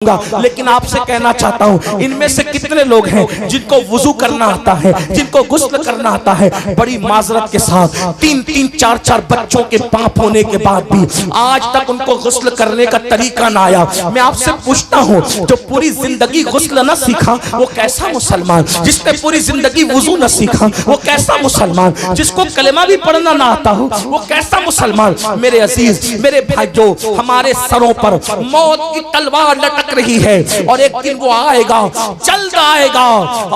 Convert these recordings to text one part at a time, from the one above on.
लेकिन आपसे कहना चाहता हूँ, इनमें से कितने लोग हैं जिनको वुजू करना आता है, जिनको गुस्ल करना आता है। बड़ी माजरत के साथ 3-3, 4-4 बच्चों के बाप होने के बाद भी आज तक उनको गुस्ल करने का तरीका ना आया। मैं आपसे पूछता हूँ, जो पूरी जिंदगी गुस्ल न सीखा वो कैसा मुसलमान? जिसने पूरी जिंदगी वुजू न सीखा वो कैसा मुसलमान? जिसको कलेमा भी पढ़ना ना आता हो वो कैसा मुसलमान? मेरे अजीज, मेरे भाइयों, हमारे सरों पर मौत की तलवार लटक रही है और एक दिन वो आएगा, जल्द आएगा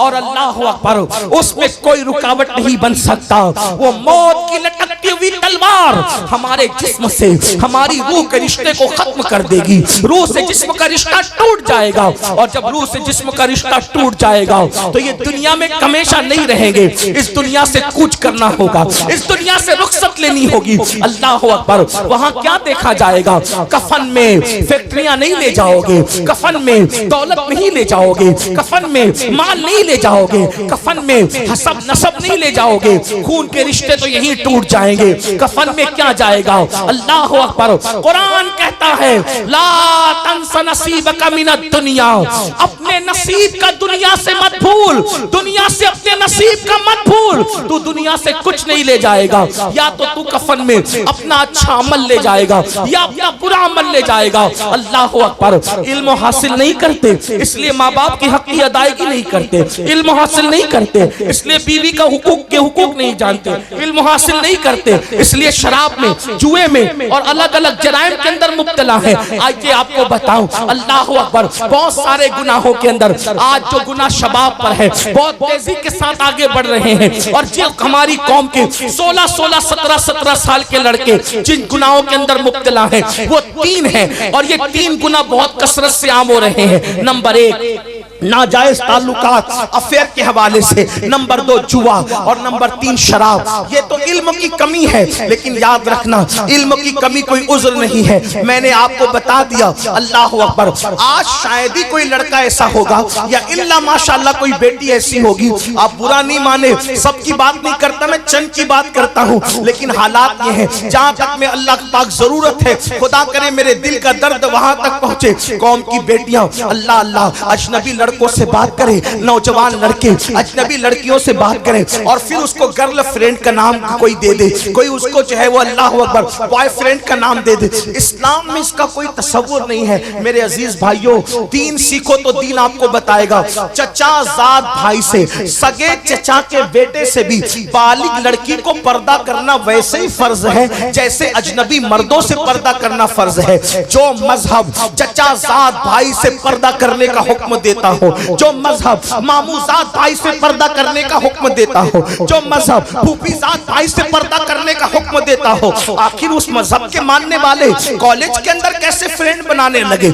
और अल्लाह अकबर, उसमें कोई रुकावट नहीं बन सकता। वो मौत की लटकती हुई तलवार हमारे जिस्म से हमारी रूह के रिश्ते को खत्म कर देगी। रूह से जिस्म का रिश्ता टूट जाएगा और जब रूह से जिस्म का रिश्ता टूट जाएगा तो ये दुनिया में हमेशा नहीं रहेंगे। इस दुनिया से कूच करना होगा, इस दुनिया से रुखसत लेनी होगी। अल्लाह अकबर, वहां क्या देखा जाएगा? कफन में फैक्ट्रियां नहीं ले जाओगे, कफन में दौलत नहीं ले जाओगे, कफन में माल नहीं ले जाओगे, कफन में हसब नसब नहीं ले जाओगे। खून के रिश्ते तो यहीं टूट जाएंगे। कफन में क्या जाएगा? अल्लाह अकबर, कुरान कहता है ला तंस नसीबका मिनद दुनिया, अपने नसीब का दुनिया से मत भूल, दुनिया से अपने नसीब का मत भूल। तू दुनिया से कुछ नहीं ले जाएगा, या तो तू कफन में अपना अच्छा अमल ले जाएगा या अपना बुरा अमल ले जाएगा। अल्लाह अकबर, इल्म हासिल नहीं करते इसलिए माँ बाप की हक की अदायगी नहीं करते, इल्म हासिल नहीं करते इसलिए बीवी का हुकूक के हुकूक नहीं जानते, इल्म हासिल नहीं करते इसलिए शराब में, जुए में और अलग अलग जराइम के अंदर मुब्तला है। आइए आपको बताऊं, अल्लाह अकबर, बहुत सारे गुनाहों के अंदर आज जो गुनाह शबाब पर है बहुत तेजी के साथ आगे बढ़ रहे हैं। और जो हमारी कौम के 16-16, 17-17 साल के लड़के जिन गुनाहों के अंदर मुब्तला है वो 3 हैं और ये 3 गुनाह बहुत कसरत से आम हो रहे हैं। नंबर 1 नाजायज ताल्लुकात अफेयर के हवाले से, नंबर 2 जुआ और नंबर 3 शराब। ये तो इल्म की कमी है, लेकिन याद रखना इल्म की कमी कोई उज़्र नहीं है। मैंने आपको बता दिया। अल्लाह अकबर, आज शायद ही कोई लड़का ऐसा होगा या इल्ला माशाअल्लाह कोई बेटी ऐसी होगी, आप बुरा नहीं माने, सबकी बात नहीं करता, मैं चंद की बात करता हूँ, लेकिन हालात ये हैं जहाँ तक में अल्लाह पाक जरूरत है, खुदा करे मेरे दिल का दर्द वहां तक पहुंचे। कौम की बेटियां अल्लाह अल्लाह अजनबी लड़कों से बात करें, नौजवान लड़के अजनबी लड़कियों से बात करें और फिर उसको गर्ल फ्रेंड का नाम कोई दे दे, कोई उसको जो है वो अल्लाह अकबर बॉयफ्रेंड का नाम दे दे। इस्लाम में इसका कोई तसव्वुर नहीं है। मेरे अजीज भाइयों, दीन सीखो तो दीन आपको बताएगा। चचा जाद भाई से, सगे चचा के बेटे से भी बालिग लड़की को पर्दा करना वैसे ही फर्ज है जैसे अजनबी मर्दों से पर्दा करना फर्ज है। जो मजहब चचा जाद भाई से पर्दा करने का हुक्म देता हो, जो मजहब मामूजात भाई से पर्दा करने का हुक्म देता हो, जो मजहब फूफीजात भाई से पर्दा करने का हुक्म देता हो, आखिर उस मजहब के मानने वाले कॉलेज के अंदर कैसे फ्रेंड बनाने लगे,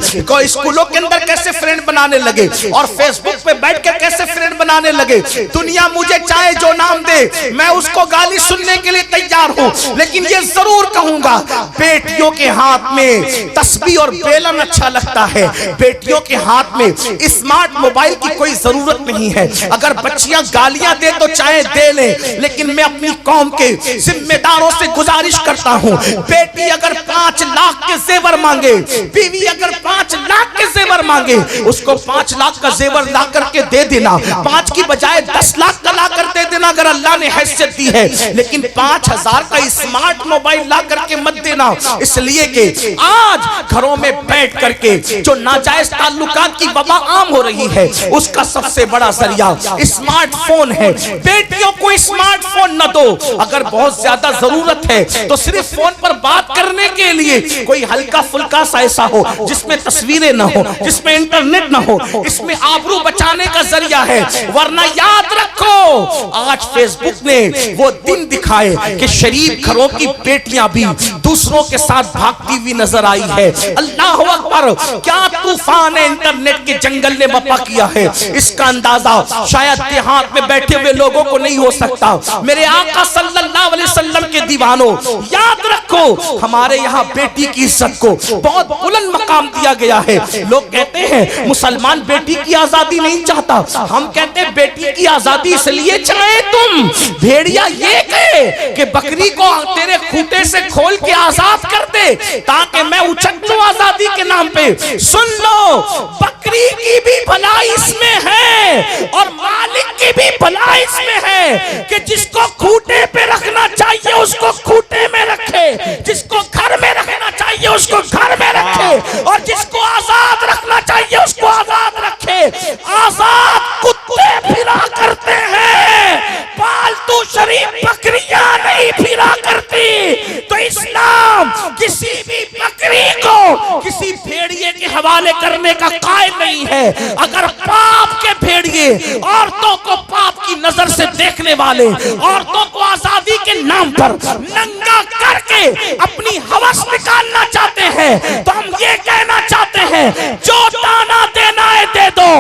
स्कूलों के अंदर कैसे फ्रेंड बनाने लगे और फेसबुक पे बैठ के कैसे फ्रेंड बनाने लगे। दुनिया मुझे चाहे जो नाम दे, मैं उसको गाली सुनने के लिए तैयार हूँ, लेकिन ये जरूर कहूंगा बेटियों के हाथ में तस्बीह और बेलन अच्छा लगता है। बेटियों के हाथ में स्मार्ट मोबाइल की कोई जरूरत नहीं है। अगर बच्चियां गालियां दे तो चाहे दे ले, लेकिन मैं अपनी कौम के जिम्मेदारों से गुजारिश करता हूं, बेटी अगर 5 लाख के जेवर मांगे, बीवी अगर 5 लाख के जेवर मांगे, उसको 5 लाख का जेवर ला करके दे देना, 5 की बजाय 10 लाख का ला कर दे देना अगर अल्लाह ने हैसियत दी है, लेकिन 5000 का स्मार्ट मोबाइल ला करके मत देना। इसलिए कि आज घरों में बैठ करके जो नाजायज ताल्लुकात की वबा आम हो रही है उसका सबसे बड़ा जरिया स्मार्टफोन है। बेटियों को स्मार्टफोन न दो, अगर बहुत ज्यादा जरूरत है तो सिर्फ फोन पर बात करने के लिए कोई हल्का फुल्का सा ऐसा हो जिसमें तस्वीरें न हो, जिसमें इंटरनेट न हो, इसमें आबरू बचाने का जरिया है। वरना याद रखो, आज फेसबुक ने वो दिन दिखाए कि शरीफ घरों की बेटियां भी दूसरों के साथ भागती हुई नजर आई है। अल्लाह अकबर, क्या तूफान है इंटरनेट के जंगल ने वफा किया है, इसका अंदाजा शायद देहात में बैठे हुए लोगों को नहीं हो सकता। मेरे आका सल्लल्लाहु अलैहि वसल्लम के दीवानों, याद रखो हमारे यहाँ बेटी की इज्जत को बहुत बुलंद मकाम दिया गया है। लोग कहते हैं मुसलमान बेटी की आजादी नहीं चाहता, हम कहते हैं बेटी की आजादी इसलिए चाहे तुम, भेड़िया ये कहे कि बकरी को तेरे खूंटे से खोल के आजाद कर दे ताकि मैं उछल लूं आजादी के नाम पे। सुन लो, बकरी की भी भलाई इसमें है और मालिक की भी भलाई इसमें है कि जिसको खूंटे पे रखना चाहिए उसको खूंटे में रखे, जिसको घर में रखना चाहिए उसको घर में रखे और जिसको आजाद रखना चाहिए उसको आजाद रखे। आजाद कुत्ते फिरा करते हैं, पालतू शरीफ बकरियां नहीं फिरा करती। तो इस्लाम किसी भी बकरी को किसी भेड़िए के हवाले करने का कायल नहीं है। अगर पाप के भेड़िए औरतों को पाप की नजर से देखने वाले, औरतों को आजादी के नाम पर नंगा करके अपनी हवस निकालना चाहते हैं तो हम ये कहना चाहते हैं जो दाना देना है दे दो,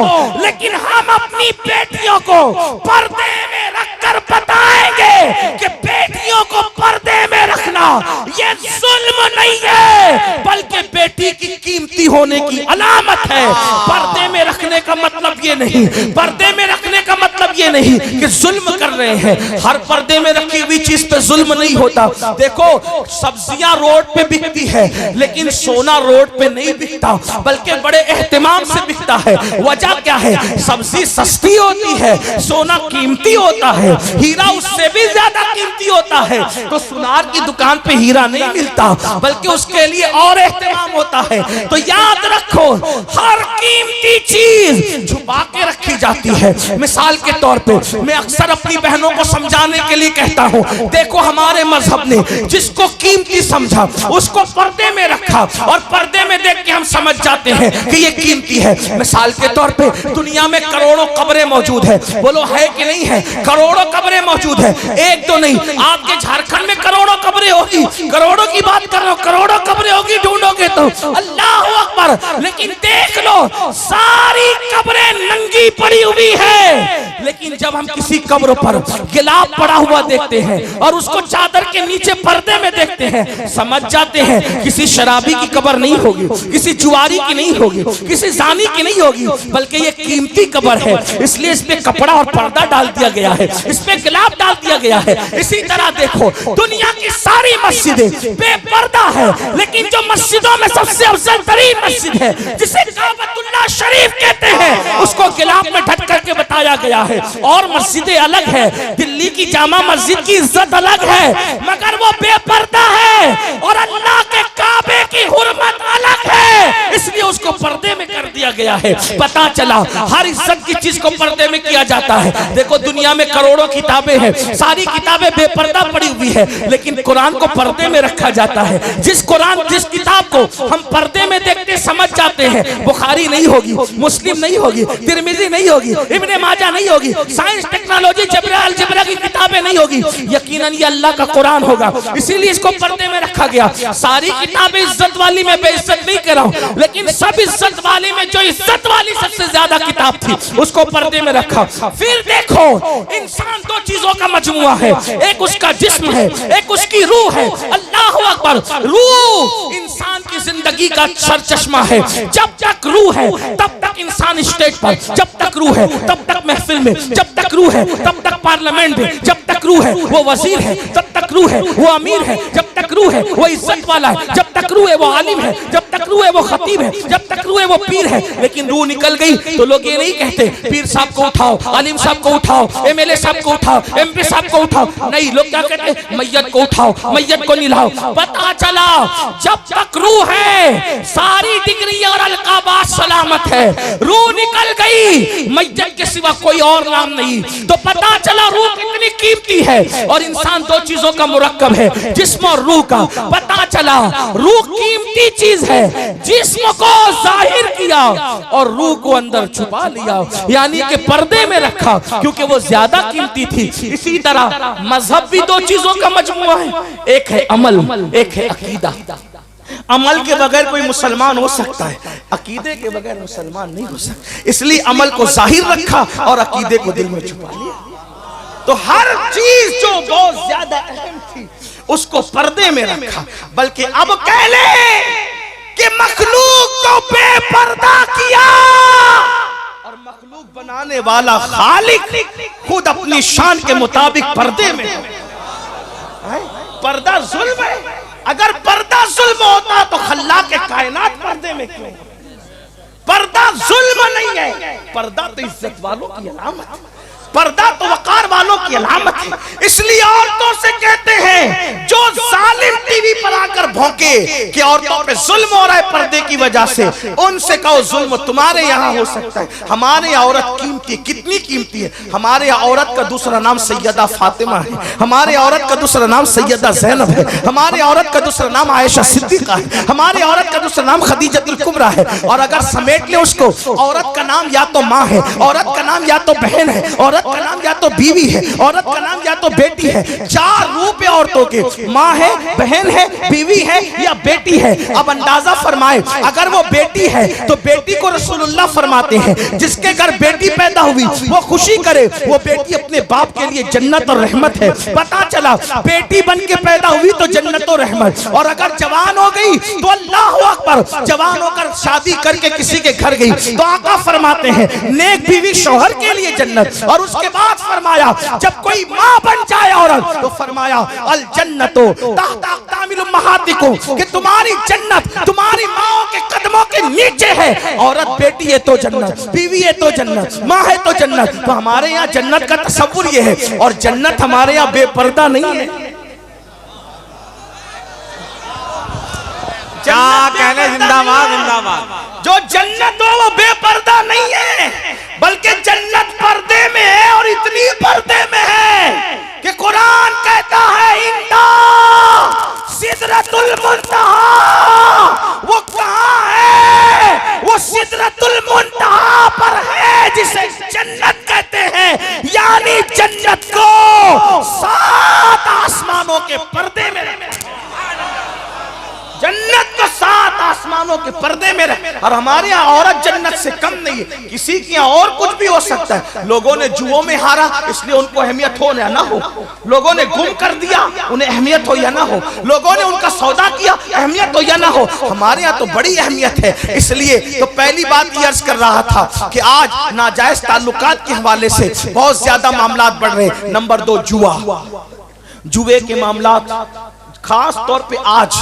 लेकिन हम अपनी बेटियों को पर्दे में रखकर बताएंगे कि बेटियों को पर्दे में रखना ये जुल्म नहीं है बल्कि बेटी की कीमती होने की अलामत है। पर्दे में रखने का मतलब ये नहीं, पर्दे में रखने का मतलब ये नहीं कि जुल्म कर रहे हैं। हर पर्दे में रखी हुई चीज पे जुल्म नहीं होता। देखो सब्जियां रोड पे बिकती है लेकिन सोना रोड पे नहीं बिकता बल्कि बड़े एहतमाम से बिकता है। वजह क्या है? सब्जी सस्ती होती है, सोना कीमती होता है, हीरा उससे भी ज्यादा कीमती होता है। तो सुनार की दुकान पे हीरा नहीं मिलता बल्कि उसके लिए और एहतमाम होता है। तो याद रखो हर कीमती चीज छुपा के रखी जाती है। मिसाल के तौर पे मैं अक्सर अपनी बहनों को समझाने के लिए कहता हूँ, देखो हमारे मजहब ने जिसको कीमती समझा उसको पर्दे में रखा और पर्दे में देख के हम समझ जाते हैं कि ये कीमती है। मिसाल के तौर पे दुनिया में करोड़ों कब्रें मौजूद है, बोलो है कि नहीं है? करोड़ों कब्रें मौजूद है, एक तो नहीं, आपके झारखंड में करोड़ों कब्रें होगी, करोड़ों की बात कर रहा हूं, करोड़ों कब्रें होगी, ढूंढोगे तो अल्लाह अकबर। लेकिन देख लो सारी कब्रें नंगी पड़ी हुई है, लेकिन जब हम किसी कब्र पर गिलाफ पड़ा हुआ देखते हैं और उसको चादर के नीचे पर्दे में देखते हैं समझ जाते हैं किसी शराबी की कब्र नहीं होगी, किसी जुआरी की नहीं होगी, किसी जानी की नहीं होगी, बल्कि ये कीमती कब्र है। इसलिए इस पे कपड़ा और पर्दा डाल दिया गया है, इस पे गिलाफ डाल दिया गया है। इसी तरह देखो दुनिया की सारी मस्जिदें बेपर्दा है, लेकिन जो मस्जिदों में सबसे अफजल तरीन मस्जिद है जिसे काबतुल्लाह शरीफ कहते हैं उसको गिलाफ में ढक करके बताया गया है। और मस्जिदें अलग है, दिल्ली की जामा मस्जिद की इज्जत अलग है मगर वो बेपर्दा है और अल्लाह के काबे की हुर्मत अलग है, इसलिए उसको पर्दे में कर दिया गया है। पता चला हर इज्जत की चीज को पर्दे में किया जाता है। देखो दुनिया में करोड़ों किताबें हैं, सारी किताबें बेपर्दा पड़ी हुई है, लेकिन कुरान को पर्दे में रखा जाता है। जिस किताब को हम पर्दे में देखते समझ जाते हैं, बुखारी नहीं होगी, मुस्लिम नहीं होगी, तिरमिजी नहीं होगी, इब्ने माजा नहीं होगी, साइंस टेक्नोलॉजी अलजेब्रा की किताबें नहीं होगी, यकीनन ये अल्लाह का कुरान होगा। इसीलिए इसको पर्दे में रखा गया। सारी किताबें इज्जत वाली, मैं बेइज्जत नहीं कर रहा हूं, लेकिन सब इज्जत वाली में जो इज्जत वाली सबसे ज्यादा किताब थी उसको पर्दे में रखा। फिर देखो इंसान दो चीजों का मजमुआ है, एक उसका जिस्म है, एक उसकी रूह है। अल्लाह अकबर। रूह इंसान की जिंदगी का सरचश्मा है। जब तक रूह है तब तक इंसान स्टेज पर, जब तक रूह है तब तक महफिल में, जब तक रूह है तब तक पार्लियामेंट में, जब तक रूह है वो वजीर है, जब तक रूह है वो अमीर है, जब तक रूह है वो इज्जत वाला है, जब तक रूह है वो आलिम है, जब तक रूह है वो खतीब है, जब तक रूह है वो पीर है। लेकिन रूह निकल गई तो लोग ये नहीं कहते पीर साहब को उठाओ, आलिम साहब को उठाओ, एमएलए साहब को उठाओ, एमपी साहब को उठाओ। नहीं, लोग क्या कहते हैं? मैयत को उठाओ, मैयत को निलाओ। पता चला जब तक रूह है सारी डिग्री और अलकाबात सलामत है। रूह निकल गई, मैयत के सिवा कोई और नाम नहीं। तो पता चला रूह कितनी कीमती है। और इंसान दो चीजों का मुरक्कब है, जिस्म और रूह का। पता चला रूह कीमती चीज है, जिस्म को जाहिर किया और रूह को अंदर छुपा लिया, यानी कि पर्दे में रखा क्योंकि वो ज्यादा कीमती थी। इसी तरह मजहब भी दो चीजों का मजमुआ है, एक है अमल, एक है अकीदा। अमल के बगैर कोई मुसलमान हो सकता है, अकीदे के बगैर मुसलमान नहीं हो सकता। इसलिए अमल को जाहिर रखा और अकीदे को दिल में छुपा लिया। तो हर चीज जो बहुत ज्यादा अहम थी उसको पर्दे में रखा। बल्कि अब कह ले कि मखलूक को बेपर्दा किया और मखलूक बनाने वाला खालिक खुद अपनी शान के मुताबिक पर्दे में है। पर्दा जुल्म है। अगर पर्दा जुल्म होता तो खल्ला के कायनात पर्दे में क्यों? पर्दा जुल्म नहीं है, पर्दा तो इज्जत वालों की अलामत है, पर्दा तो वकार वालों की अलामत है। इसलिए औरतों से कहते हैं जो जालिम टीवी पर आकर भौंके कि औरतों पे जुल्म हो रहा है पर्दे की वजह से, उनसे कहो जुल्म तुम्हारे यहाँ हो सकता है, हमारे यहाँ औरत कीमती, कितनी कीमती है। हमारे यहाँ औरत का दूसरा नाम सैयदा फातिमा है, हमारे औरत का दूसरा नाम सैयदा ज़ैनब है, हमारे औरत का दूसरा नाम आयशा सिद्दीक़ा है, हमारे औरत का दूसरा नाम खदीजतुल कुबरा है। और अगर समेट ले उसको, औरत का नाम या तो माँ है, औरत का नाम या तो बहन है, औरत का नाम या तो बीवी है, औरत का नाम या तो बेटी है। चार रूप है औरतों के, माँ है, बहन है, बीवी है या बेटी है। अब अंदाजा फरमाए, अगर वो बेटी है तो बेटी को रसूलुल्लाह फरमाते हैं जिसके घर बेटी पैदा हुई वो खुशी करे, वो बेटी अपने बाप के लिए जन्नत और रहमत है। पता चला बेटी बन के पैदा हुई तो जन्नत और रहमत, और अगर जवान हो गई तो अल्लाह अकबर, जवान होकर शादी करके किसी के घर गई तो आका फरमाते हैं नेक बीवी शौहर के लिए जन्नत। और उसके बाद फरमाया जब कोई माँ बन जाए औरत तो फरमाया अल जन्नतो तहता अक़दामिल उम्महातिकुम, कि तुम्हारी जन्नत तुम्हारी माओ के कदमों के नीचे है। औरत बेटी है तो जन्नत, बीवी है तो जन्नत, माँ है तो जन्नत। तो हमारे यहाँ जन्नत का तसव्वुर ये है, और जन्नत हमारे यहाँ बेपर्दा नहीं है। कहने जिंदाबाद जिंदाबाद। जो जन्नत हो वो बेपर्दा नहीं है, बल्कि जन्नत पर्दे में है, और इतनी पर्दे में है कि कुरान कहता है इंदा सिदरतुल मुंतहा। वो कहाँ है? वो सिदरतुल मुंतहा पर है जिसे जन्नत कहते हैं। यानी जन्नत को 7 आसमानों के पर्दे में, जन्नत को 7 आसमानों के पर्दे में रहे। और हमारे यहाँ औरत जन्नत से कम नहीं है, किसी के यहाँ और कुछ भी हो सकता है। लोगों ने जुओं में हारा इसलिए उनको अहमियत हो या ना हो, लोगों ने गुम कर दिया उन्हें अहमियत हो या ना हो, लोगों ने उनका सौदा किया अहमियत हो या ना हो, हमारे यहाँ तो बड़ी अहमियत है। इसलिए तो पहली बात ये अर्ज कर रहा था कि आज नाजायज ताल्लुकात के हवाले से बहुत ज्यादा मामला बढ़ रहे। नंबर 2 जुआ, जुए के मामला, खास तौर पे आज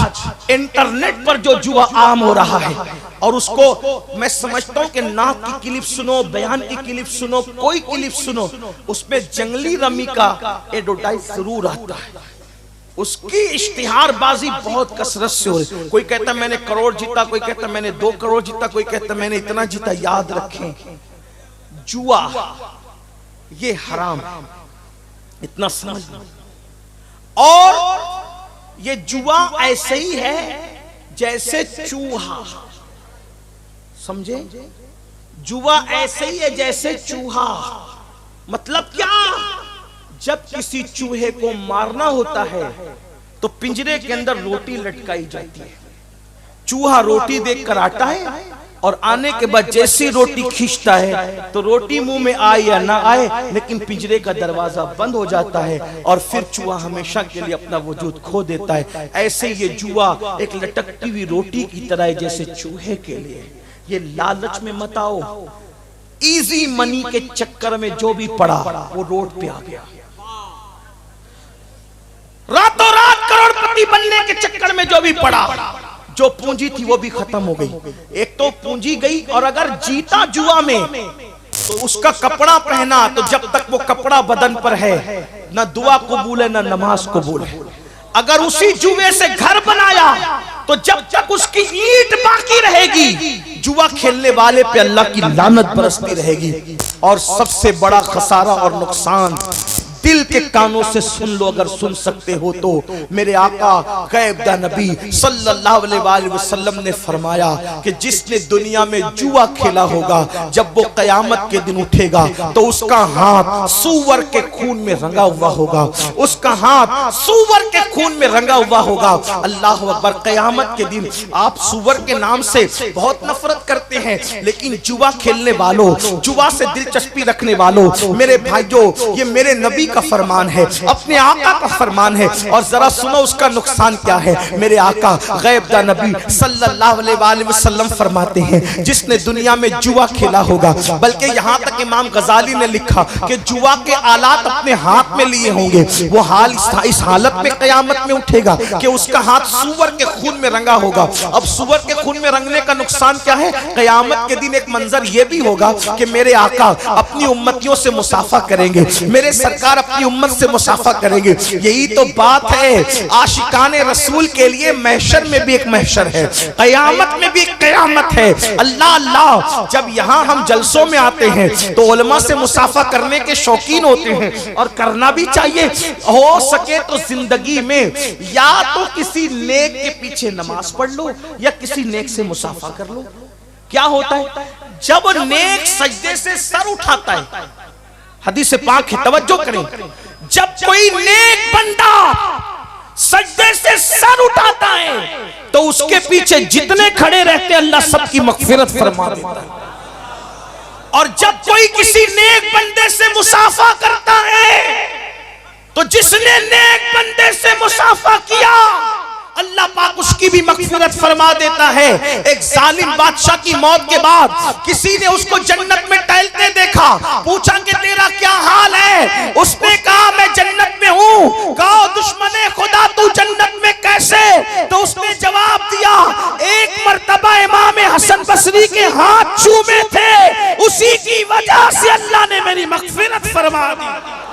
इंटरनेट पर जो जुआ आम हो रहा है, और उसको मैं समझता हूँ कि नाक की क्लिप सुनो, बयान की क्लिप सुनो, कोई क्लिप सुनो, उसमें जंगली रमी का एडवर्टाइज जरूर आता है। उसकी इश्तिहारबाजी बहुत कसरत से हो रही। कोई कहता मैंने करोड़ जीता, कोई कहता मैंने 2 करोड़ जीता, कोई कहता मैंने इतना जीता। याद रखें जुआ ये हराम, इतना समझ। और ये जुआ ऐसे ही है जैसे चूहा, समझे? जुआ ऐसे ही है जैसे चूहा। मतलब क्या? जब किसी चूहे को मारना होता है तो पिंजरे के अंदर रोटी लटकाई जाती है। चूहा रोटी देखकर आता है और आने के बाद जैसी रोटी खींचता है तो रोटी मुंह में आए या ना आए, लेकिन पिंजरे का दरवाजा बंद हो जाता है और फिर चूहा हमेशा के लिए अपना वजूद खो देता है। ऐसे ये जुआ एक लटकती हुई रोटी की तरह है जैसे चूहे के लिए। ये लालच में मत आओ, इजी मनी के चक्कर में जो भी पड़ा वो रोड पे आ गया। रातों रात करोड़पति बनने के चक्कर में जो भी पड़ा, जो पूंजी थी वो भी खत्म हो गई। एक तो पूंजी गई, और अगर जीता जुआ में तो उसका कपड़ा पहना, तो जब तक वो कपड़ा बदन पर है न दुआ कबूल है न नमाज कबूल है। अगर उसी जुए से घर बनाया तो जब तक उसकी ईंट बाकी रहेगी जुआ खेलने वाले पे अल्लाह की लानत बरसती रहेगी। और सबसे बड़ा खसारा और नुकसान दिल के कानों से सुन लो, अगर सुन सकते हो तो। मेरे आका गैब दा नबी सल्लल्लाहु अलैहि वसल्लम ने फरमाया कि जिसने दुनिया में जुआ खेला होगा, जब वो कयामत के दिन उठेगा तो उसका हाथ सूअर के खून में रंगा हुआ होगा, उसका हाथ सूअर के खून में रंगा हुआ होगा। अल्लाह अकबर। कयामत के दिन आप सूअर के नाम से बहुत नफरत करते हैं, लेकिन जुआ खेलने वालों, जुआ से दिलचस्पी रखने वालों, मेरे भाइयों, ये मेरे नबी का फरमान है, अपने आका का फरमान है। और जरा सुनो उसका नुकसान क्या है। मेरे आका गैब दा नबी सल्लल्लाहु अलैहि वसल्लम फरमाते हैं, जिसने दुनिया में जुआ खेला होगा, बल्कि यहाँ तक इमाम गजाली ने लिखा कि जुआ के आलात अपने हाथ में लिए होंगे, वो हाल इस हालत में कयामत में उठेगा कि उसका हाथ सूअर के खून में रंगा होगा। अब सूअर के खून में रंगने का नुकसान क्या है। कयामत के दिन एक मंजर ये भी होगा कि मेरे आका अपनी उम्मतियों से मुसाफा करेंगे, मेरे सरकार अपनी उम्मत से मुसाफा करेंगे। यही तो बात है, आशिकाने रसूल के लिए महशर में भी एक महशर है, कयामत में भी एक कयामत है। अल्लाह अल्लाह। जब यहाँ हम जलसों में आते हैं तो उलमा से मुसाफा करने के शौकीन होते हैं, और करना भी चाहिए। हो सके तो जिंदगी में या तो किसी नेक के पीछे नमाज पढ़ लो या किसी नेक से मुसाफा कर लो। क्या होता है जब नेक सजदे से सर उठाता है, हदीस पाक है, तवज्जो करें, जब कोई नेक बंदा सजदे से सर उठाता है तो उसके पीछे जितने खड़े रहते हैं अल्लाह सबकी मगफिरत फरमा देता है। और जब कोई किसी नेक बंदे से मुसाफा करता है तो जिसने नेक बंदे से मुसाफा किया अल्लाह पाक उसकी भी मगफिरत फरमा देता है। एक जालिम बादशाह की मौत के बाद किसी ने उसको जन्नत में टहलते देखा, पूछा कि तेरा क्या हाल है। उसने कहा मैं जन्नत में हूँ। कहा दुश्मने खुदा तू जन्नत में कैसे। तो उसने जवाब दिया, एक मर्तबा इमाम हसन बसरी के हाथ चूमे थे, उसी की वजह से अल्लाह ने मेरी मगफिरत फरमा दी।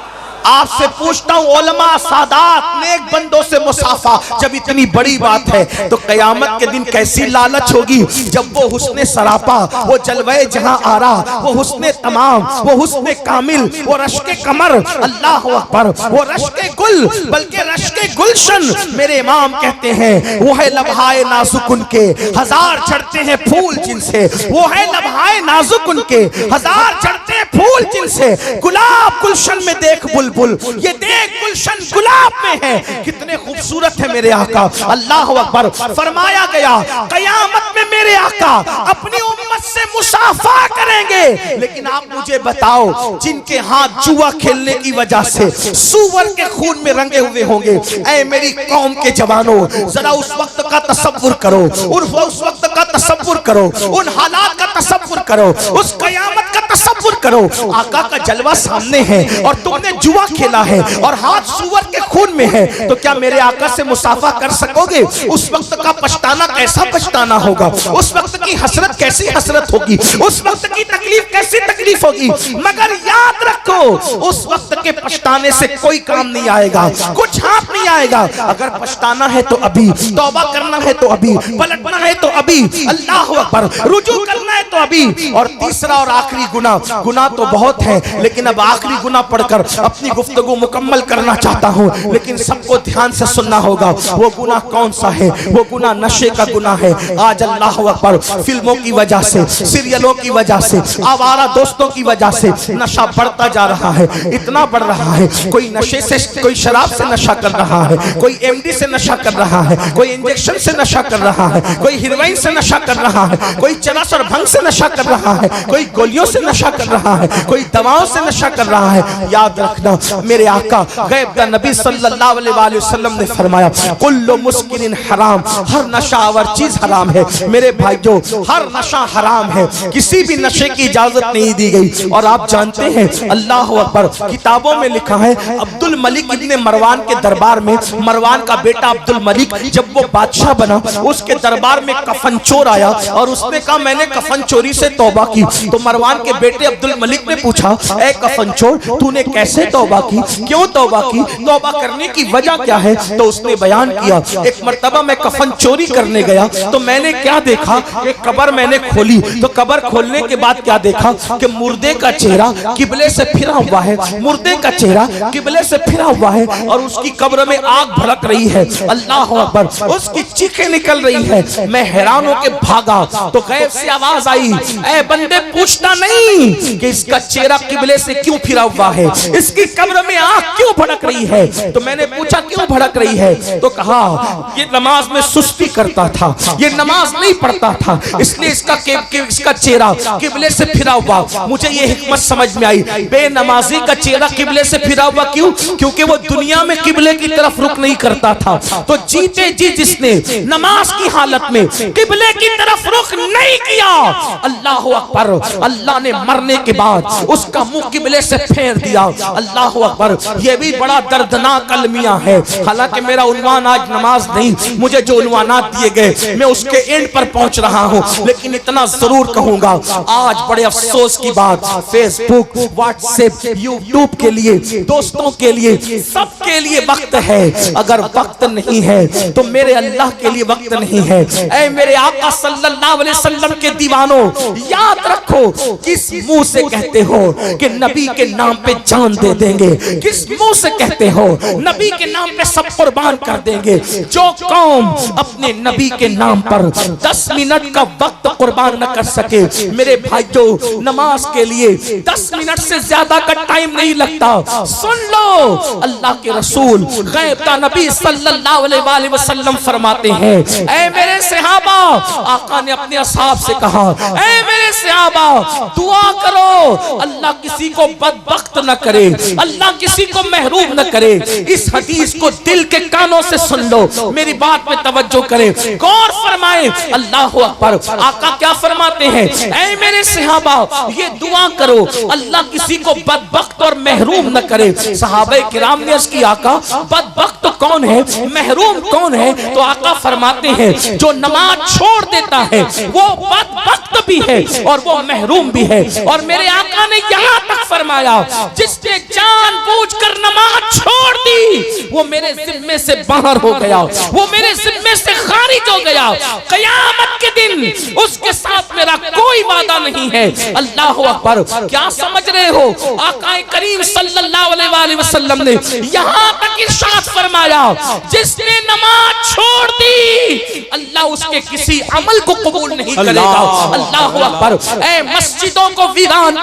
आपसे पूछता हूँ उलमा सादात नेक बंदों से मुसाफा जब इतनी बड़ी बात है तो कयामत के दिन कैसी लालच होगी जब वो हुस्ने सरापा, वो जलवे जहां आ रहा, वो हुस्ने तमाम, वो हुस्ने कामिल, वो रश्के कमर, अल्लाह अकबर, वो रश्के गुल, बल्कि रश्के गुलशन। मेरे इमाम कहते हैं वो है लम्हाए नाजुक उनके हजार चढ़ते हैं फूल जिनसे, वो है लम्हाए नाजुक उनके हजार चढ़ते हैं फूल जिनसे। गुलाब गुलशन में देख बुलबुल, ये देख गुलशन गुलाब में है, कितने खूबसूरत है मेरे आका। अल्लाह अकबर। फरमाया गया कयामत में मेरे आका अपनी उम्मत से मुसाफा करेंगे। लेकिन आप मुझे बताओ जिनके हाथ जुआ खेलने की वजह से सूअर के खून में रंगे हुए होंगे, ऐ मेरी कौम के जवानों जरा उस वक्त का तसव्वुर करो, उस वक्त का तसव्वुर करो, उन हालात का तसव्वुर करो, उस कयामत का तसव्वुर करो। आका का जलवा सामने है और तुमने जुआ खेला है और हाथ सूअर के खून में है, तो क्या मेरे आका से मुसाफा कर सकोगे। उस वक्त का पछताना कैसा पछताना होगा, उस वक्त की हसरत कैसी हसरत होगी, उस वक्त की तकलीफ कैसी तकलीफ होगी। मगर याद रखो उस वक्त के पछताने से कोई काम नहीं आएगा, कुछ हाथ नहीं आएगा। अगर पछताना है तो अभी, तौबा करना है तो अभी, पलटना है तो अभी, अल्लाह अकबर, रुजू करना है तो अभी। और तीसरा और आखिरी गुनाह तो बहुत है, लेकिन अब आखिरी गुनाह पढ़कर अपनी गुफ्तगू मुकम्मल करना चाहता हूँ, लेकिन सबको ध्यान से सुनना होगा। वो गुनाह कौन सा है। वो गुनाह नशे का गुनाह है। आज अल्लाह अकबर फिल्मों की वजह से, सीरियलों की वजह से, आवारा दोस्तों की वजह से नशा बढ़ता जा रहा है, इतना बढ़ रहा है। कोई नशे से, कोई शराब से नशा कर रहा है, कोई एमडी से नशा कर रहा है, कोई इंजेक्शन से नशा कर रहा है, कोई हीरोइन से नशा कर रहा है, कोई चरस और भंग से नशा कर रहा है, कोई गोलियों से नशा कर रहा है, कोई दवाओं से नशा कर रहा है। याद रखना मेरे आका गैब दा नबी सल्लल्लाहु अलैहि वसल्लम ने फरमाया कुल्लु मुस्किरिन हराम, हर नशावर चीज हराम है। मेरे भाइयों हर नशा हराम है, किसी भी नशे की इजाजत नहीं दी गई। और आप जानते हैं अल्लाह अकबर किताबों में लिखा है अब्दुल मलिक इब्ने मरवान के दरबार में, मरवान का बेटा अब्दुल मलिक जब वो बादशाह बना उसके दरबार में कफन चोर आया और उसने कहा मैंने कफन चोरी से तौबा की। तो मरवान के बेटे अब्दुल मलिक ने पूछा ए कफन चोर तूने कैसे तौबा की, क्यों तौबा की। तो तौबा करने की वजह क्या है? तो उसने बयान किया, एक मर्तबा मैं कफन चोरी करने गया तो मैंने क्या देखा, एक कब्र मैंने खोली, तो कब्र खोलने के बाद क्या देखा कि मुर्दे का चेहरा किबले से फिरा हुआ है, मुर्दे का चेहरा किबले से फिरा हुआ है और उसकी कब्र में आग भड़क रही है। अल्लाह अकबर, उसकी चीखें निकल रही है। मैं हैरान होकर भागा तो गैब से आवाज आई, ऐ बंदे पूछना नहीं कि इसका चेहरा किबले से क्यों फिरा हुआ है, इसकी कब्र में आग क्यों भड़क रही है। तो मैंने पूछा क्यों भड़क रही है, तो कहा ये नमाज में सुस्ती करता था, ये नमाज नहीं पढ़ता था, इसलिए इसका चेहरा किबले से फिरा हुआ। मुझे ये हिकमत समझ में आई, बेनमाजी का चेहरा किबले से फिरा हुआ क्यों? क्योंकि वो दुनिया में किबले की तरफ रुख नहीं करता था। तो जीते जी जिसने नमाज की हालत में किबले की तरफ रुख नहीं किया, अल्लाह अकबर, अल्लाह ने मरने के बाद उसका मुंह किबले से फेर दिया। अल्लाह अकबर, ये भी बड़ा दर्दनाक अलमिया है। हालांकि मेरा उन्वान आज नमाज नहीं, मुझे जो उन्वानात दिए गए मैं उसके एंड पर पहुंच रहा हूं, लेकिन इतना जरूर कहूंगा, आज बड़े अफसोस की बात, फेसबुक, व्हाट्सएप, यूट्यूब के लिए, दोस्तों के लिए, सबके लिए वक्त है। अगर वक्त नहीं है तो मेरे अल्लाह के लिए वक्त नहीं है। ऐ मेरे आका सल्लल्लाहु अलैहि वसल्लम के दीवानों, याद रखो, किस मुंह से कहते हो कि नबी के नाम पे जान दे देंगे, किस मुंह से कहते हो नबी के नाम पे सब कुर्बान कर देंगे। जो कौम अपने नबी के नाम पर 10 मिनट का वक्त कुर्बान न कर सके, मेरे भाइयों, नमाज के लिए 10 मिनट से ज्यादा का टाइम नहीं लगता। सुन लो, अल्लाह के रसूल गैब का नबी सल्लल्लाहु अलैहि वसल्लम फरमाते हैं, ऐ मेरे सहाबा, आका ने अपने असहाब से कहा, ऐ मेरे सहाबा, दुआ करो, अल्लाह किसी को बदबख्त न करे, अल्लाह किसी को महरूम न करे। इस हदीस को दिल के कानों से सुन लो, मेरी बात में तवज्जो करें, गौर फरमाएं। अल्लाह अकबर, आका क्या फरमाते हैं, ऐ मेरे सहाबा, ये दुआ करो, अल्लाह किसी को बदबख्त और महरूम न करे। सहाबा किराम ने अर्ज़ की, आका बदबख्त कौन है, महरूम कौन है? तो आका फरमाते हैं, जो नमाज छोड़ देता है वो बदबख्त भी है और वो महरूम भी है। और मेरे आका ने यहाँ तक फरमाया, जिसने जानबूझकर नमाज छोड़ दी वो मेरे जिम्मे से बाहर हो गया, वो मेरे जिम्मे से खारिज हो गया। क़यामत के दिन उसके साथ मेरा कोई वादा नहीं है। अल्लाह अकबर, क्या समझ रहे हो? आका करीम सल्लल्लाहु अलैहि वसल्लम ने यहाँ तक इरशाद फरमाया, जिसने नमाज छोड़ दी अल्लाह उसके किसी अमल को कबूल नहीं करेगा। अल्लाह अकबर, ऐ मस्जिदों को वीरान